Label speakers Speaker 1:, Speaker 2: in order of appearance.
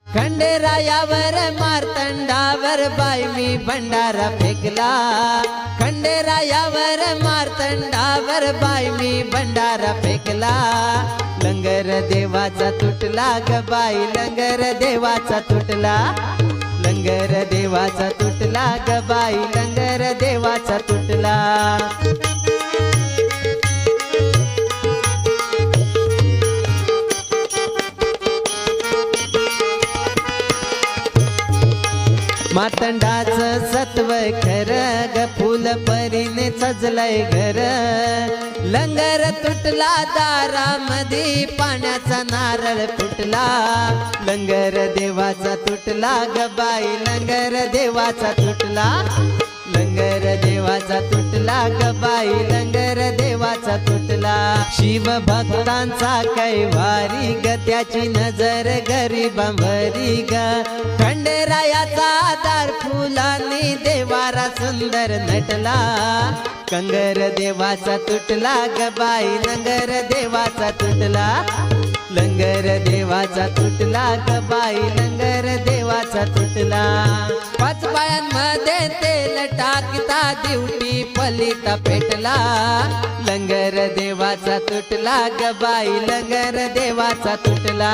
Speaker 1: खंडेरायावर मार्तंडावर बाई मी भंडारा फेकला। खंडेरायावर मार्तंडावर बाई मी भंडारा फेकला। लंगर देवाचा तुटला ग बाई, लंगर देवाचा तुटला। लंगर देवाचा तुटला ग बाई, लंगर देवाचा तुटला। मातंडाचं सत्व खर ग, फुल परीने सजलय घर। लंगर तुटला दारामधी, पाण्याचा नारळ फुटला। लंगर देवाचा तुटला ग बाई, लंगर देवाचा तुटला। लंगर देवाचा तुटला ग बाई, लंगर देवाचा तुटला। शिव भक्तांचा कैवारी ग, त्याची नजर गरीबांवरी ग। खंडेरायाचा दार फुलांनी देवारा सुंदर नटला। कंगर देवाचा तुटला ग बाई, लंगर देवाचा तुटला। लंगर देवाचा तुटला ग बाई, लंगर देवाचा तुटला। पाच पायांमध्ये तेल टाकता दिवटी पलिता पेटला। लंगर देवाचा तुटला ग बाई, लंगर देवाचा तुटला।